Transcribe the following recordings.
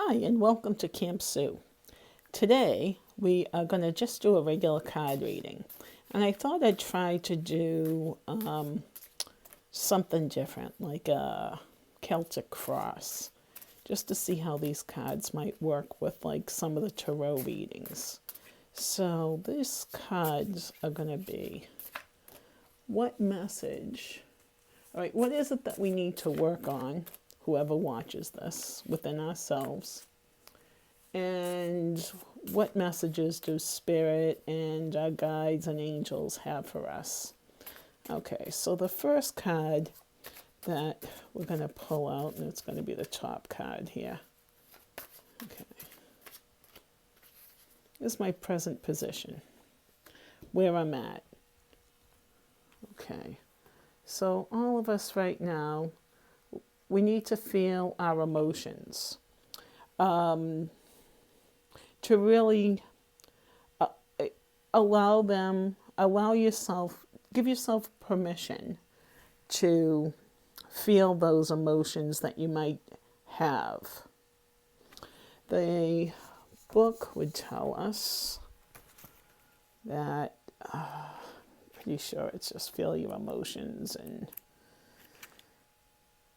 Hi, and welcome to Camp Sue. Today, we are going to just do a regular card reading. And I thought I'd try to do something different, like a Celtic cross, just to see how these cards might work with like some of the tarot readings. So these cards are going to be, what message? All right, what is it that we need to work on, whoever watches this, within ourselves? And what messages do Spirit and our guides and angels have for us? Okay, so the first card that we're going to pull out, and it's going to be the top card here. Okay. This is my present position, where I'm at. Okay. So all of us right now, we need to feel our emotions. To really allow yourself, give yourself permission to feel those emotions that you might have. The book would tell us that, pretty sure it's just feel your emotions, and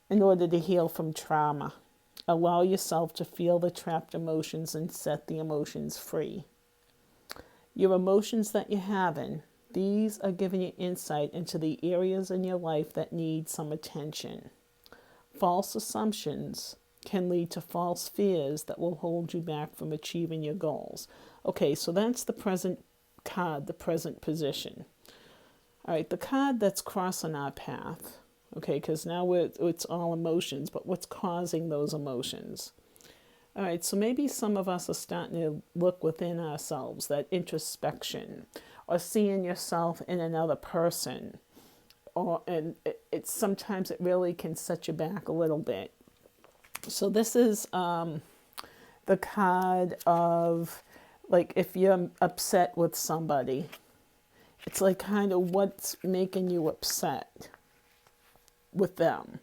in order to heal from trauma, allow yourself to feel the trapped emotions and set the emotions free. Your emotions that you're having, these are giving you insight into the areas in your life that need some attention. False assumptions can lead to false fears that will hold you back from achieving your goals. Okay, so that's the present card, the present position. All right, the card that's crossing our path. Okay, because now it's all emotions, but what's causing those emotions? All right, so maybe some of us are starting to look within ourselves, that introspection, or seeing yourself in another person, and it's sometimes it really can set you back a little bit. So this is the card of, like, if you're upset with somebody, it's like kind of what's making you upset with them.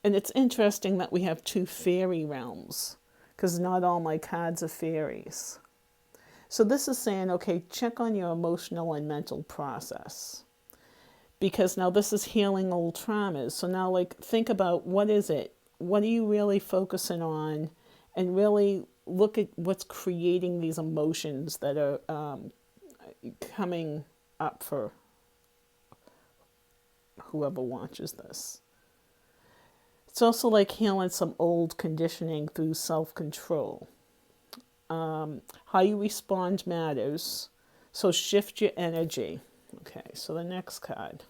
And it's interesting that we have two fairy realms, because not all my cards are fairies. So this is saying, okay, check on your emotional and mental process. Because now this is healing old traumas. So now, like, think about, what is it? What are you really focusing on? And really look at what's creating these emotions that are coming up for whoever watches this. It's also like healing some old conditioning through self-control. How you respond matters, so shift your energy. Okay, so the next card,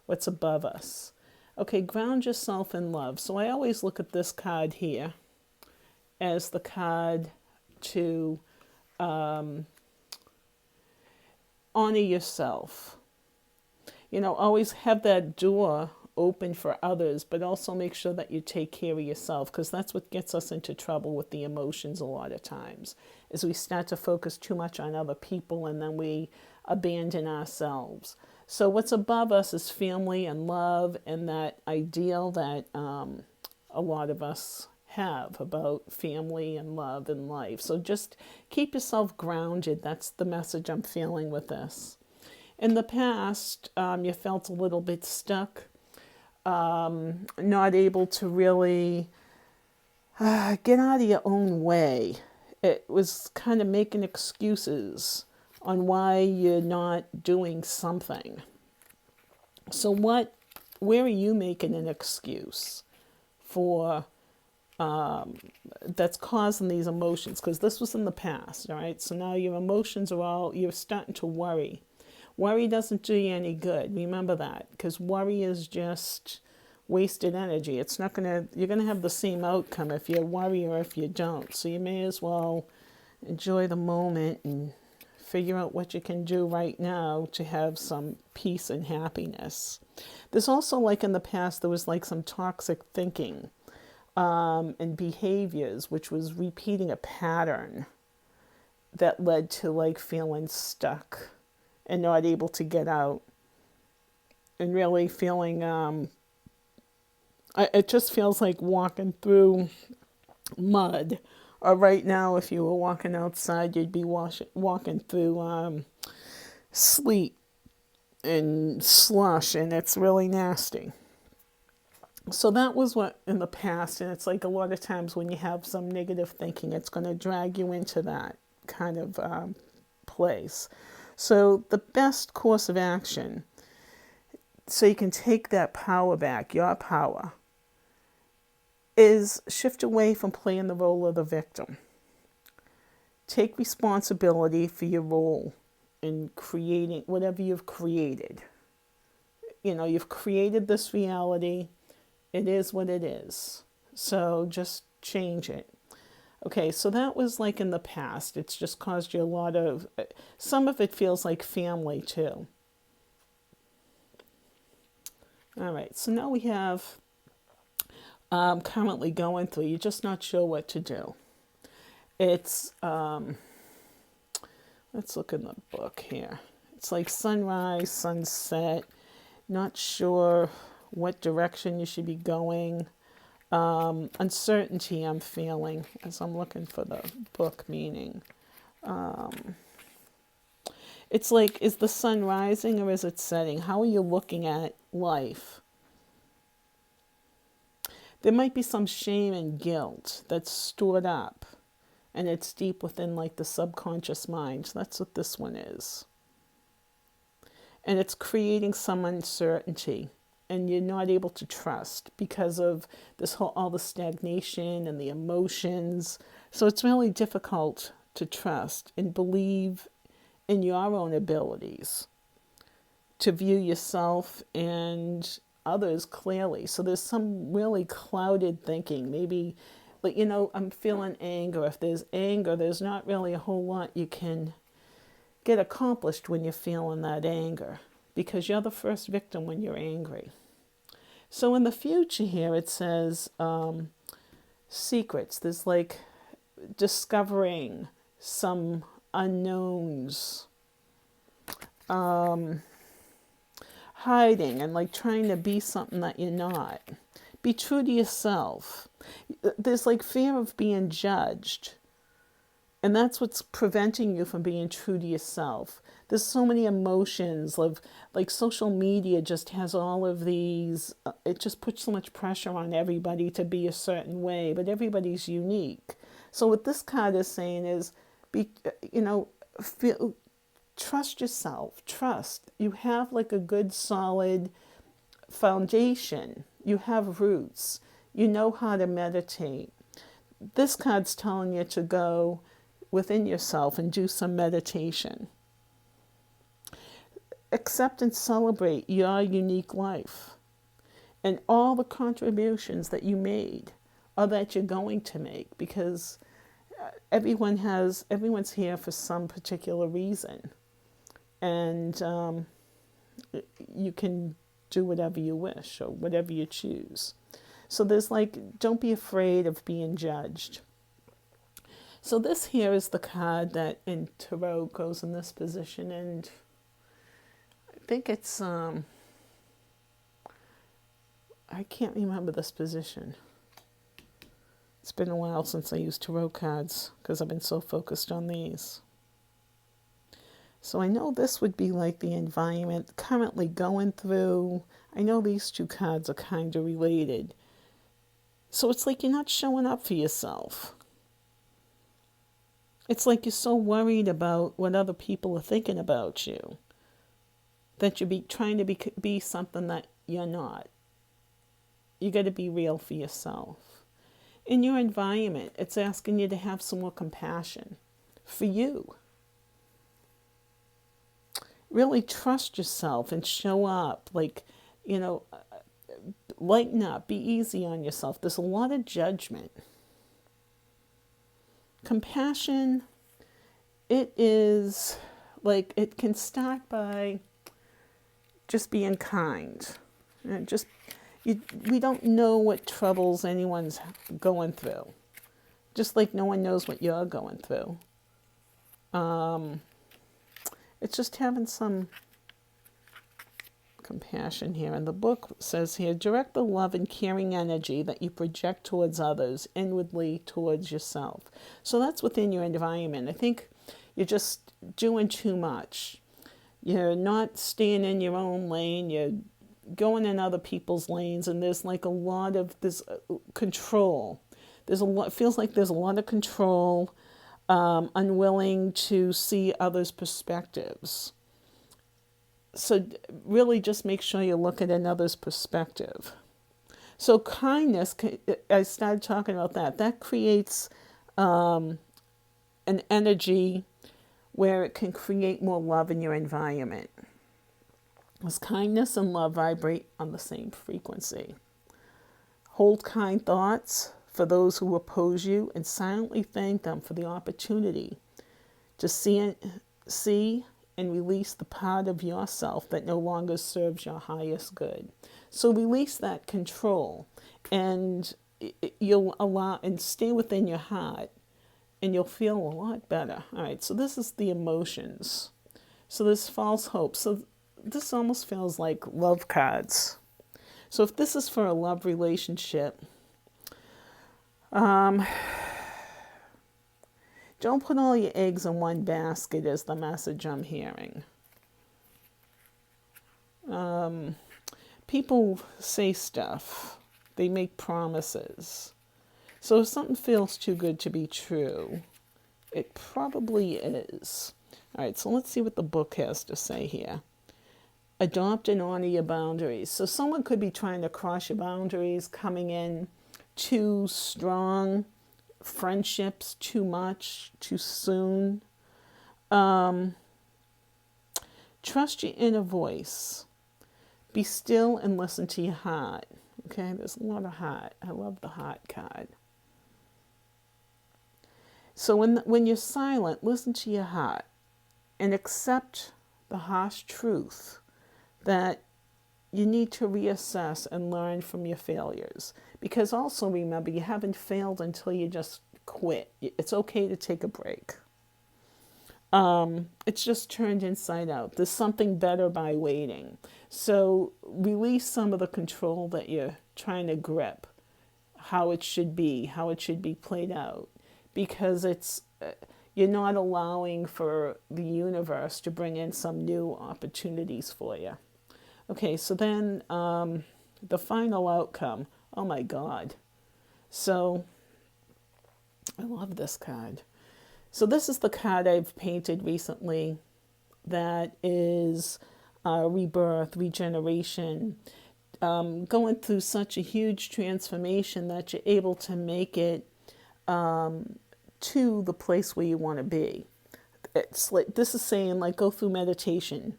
what's above us? Okay, ground yourself in love. So I always look at this card here as the card to honor yourself. You know, always have that door open for others, but also make sure that you take care of yourself, because that's what gets us into trouble with the emotions a lot of times, is we start to focus too much on other people and then we abandon ourselves. So what's above us is family and love, and that ideal that a lot of us have about family and love and life. So just keep yourself grounded. That's the message I'm feeling with this. In the past, you felt a little bit stuck, not able to really get out of your own way. It was kind of making excuses on why you're not doing something. So where are you making an excuse for that's causing these emotions? Because this was in the past, all right? So now your emotions are all, you're starting to worry. Worry doesn't do you any good. Remember that, because worry is just wasted energy. It's not you're going to have the same outcome if you worry or if you don't. So you may as well enjoy the moment and figure out what you can do right now to have some peace and happiness. There's also, like in the past, there was like some toxic thinking and behaviors, which was repeating a pattern that led to like feeling stuck and not able to get out, and really feeling, it just feels like walking through mud. Or right now, if you were walking outside, you'd be walking through sleet and slush, and it's really nasty. So that was what in the past, and it's like a lot of times when you have some negative thinking, it's going to drag you into that kind of place. So the best course of action, so you can take that power back, your power, is shift away from playing the role of the victim. Take responsibility for your role in creating whatever you've created. You've created this reality. It is what it is. So just change it. Okay, so that was like in the past. It's just caused you a lot of, some of it feels like family too. All right, so now we have currently going through, you're just not sure what to do. It's, let's look in the book here. It's like sunrise, sunset, not sure what direction you should be going. Uncertainty I'm feeling as I'm looking for the book meaning. It's like, is the sun rising or is it setting? How are you looking at life? There might be some shame and guilt that's stored up, and it's deep within like the subconscious mind. That's what this one is. And it's creating some uncertainty, and you're not able to trust because of all the stagnation and the emotions. So it's really difficult to trust and believe in your own abilities to view yourself and others clearly. So there's some really clouded thinking. Maybe, but I'm feeling anger. If there's anger, there's not really a whole lot you can get accomplished when you're feeling that anger, because you're the first victim when you're angry. So in the future here, it says secrets. There's like discovering some unknowns, hiding and like trying to be something that you're not. Be true to yourself. There's like fear of being judged. And that's what's preventing you from being true to yourself. There's so many emotions of like social media just has all of these, it just puts so much pressure on everybody to be a certain way, but everybody's unique. So what this card is saying is, trust yourself, trust. You have like a good solid foundation. You have roots. You know how to meditate. This card's telling you to go within yourself and do some meditation. Accept and celebrate your unique life and all the contributions that you made or that you're going to make, because everyone's here for some particular reason, and you can do whatever you wish or whatever you choose. So there's like, don't be afraid of being judged. So this here is the card that in Tarot goes in this position, and I think it's, I can't remember this position. It's been a while since I used Tarot cards because I've been so focused on these. So I know this would be like the environment currently going through. I know these two cards are kind of related. So it's like you're not showing up for yourself. It's like you're so worried about what other people are thinking about you that you're trying to be something that you're not. You got to be real for yourself. In your environment, it's asking you to have some more compassion for you. Really trust yourself and show up. Like, lighten up. Be easy on yourself. There's a lot of judgment. Compassion, it is like, it can start by just being kind. We don't know what troubles anyone's going through. Just like no one knows what you're going through. It's just having some compassion here. And the book says here, direct the love and caring energy that you project towards others inwardly towards yourself. So that's within your environment. I think you're just doing too much. You're not staying in your own lane. You're going in other people's lanes, and there's like a lot of this control. There's a lot. It feels like there's a lot of control, unwilling to see others' perspectives. So really just make sure you look at another's perspective. So kindness, I started talking about that. That creates an energy where it can create more love in your environment. Because kindness and love vibrate on the same frequency. Hold kind thoughts for those who oppose you and silently thank them for the opportunity to see and release the part of yourself that no longer serves your highest good. So release that control, and you'll allow and stay within your heart, and you'll feel a lot better. All right, so this is the emotions. So this false hope. So this almost feels like love cards. So if this is for a love relationship, don't put all your eggs in one basket is the message I'm hearing. People say stuff. They make promises. So if something feels too good to be true, it probably is. All right, so let's see what the book has to say here. Adopt and honor your boundaries. So someone could be trying to cross your boundaries, coming in too strong, friendships too much, too soon. Trust your inner voice. Be still and listen to your heart. Okay, there's a lot of heart. I love the heart card. So when you're silent, listen to your heart and accept the harsh truth that you need to reassess and learn from your failures. Because also remember, you haven't failed until you just quit. It's okay to take a break. It's just turned inside out. There's something better by waiting. So release some of the control that you're trying to grip, how it should be played out. Because you're not allowing for the universe to bring in some new opportunities for you. Okay, so then the final outcome. Oh my God. So I love this card. So this is the card I've painted recently that is rebirth, regeneration, going through such a huge transformation that you're able to make it to the place where you want to be. It's like, this is saying like go through meditation.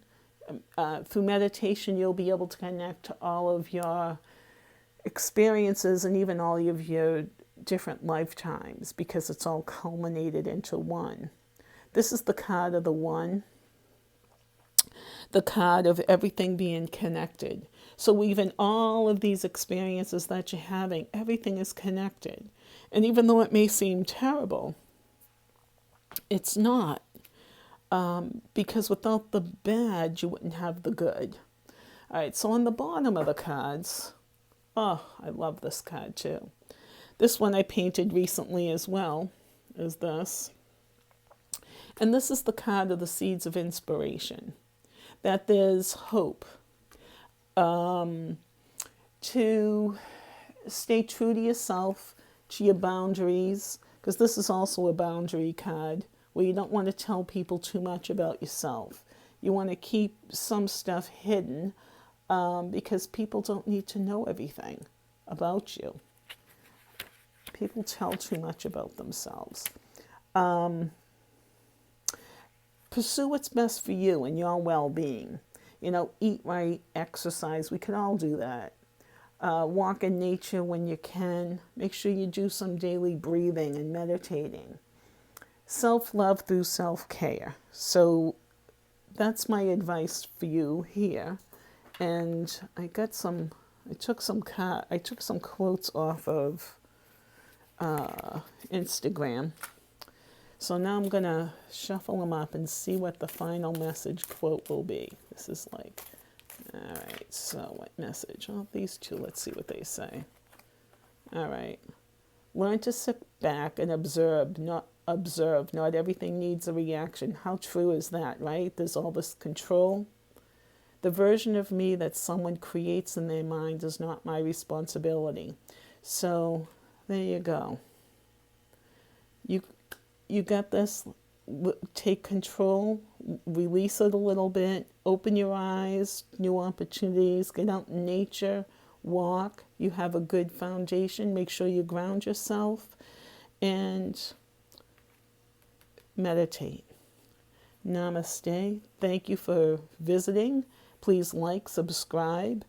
Through meditation, you'll be able to connect to all of your experiences and even all of your different lifetimes because it's all culminated into one. This is the card of the one, the card of everything being connected. So even all of these experiences that you're having, everything is connected. And even though it may seem terrible, it's not. Because without the bad, you wouldn't have the good. All right, so on the bottom of the cards, oh, I love this card too. This one I painted recently as well, is this. And this is the card of the seeds of inspiration, that there's hope to stay true to yourself, to your boundaries, because this is also a boundary card where you don't want to tell people too much about yourself. You want to keep some stuff hidden because people don't need to know everything about you. People tell too much about themselves. Pursue what's best for you and your well-being. You know, eat right, exercise. We can all do that. Walk in nature when you can. Make sure you do some daily breathing and meditating. Self-love through self-care. So that's my advice for you here. And I took some quotes off of Instagram. So now I'm going to shuffle them up and see what the final message quote will be. This is like, All right, so what message? Oh, these two, let's see what they say. All right. Learn to sit back and observe, not observe. Not everything needs a reaction. How true is that, right? There's all this control. The version of me that someone creates in their mind is not my responsibility. So there you go. You got this. Take control, release it a little bit, open your eyes, new opportunities, get out in nature, walk. You have a good foundation. Make sure you ground yourself and meditate. Namaste. Thank you for visiting. Please like, subscribe,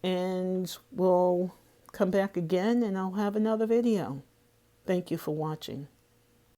and we'll come back again and I'll have another video. Thank you for watching.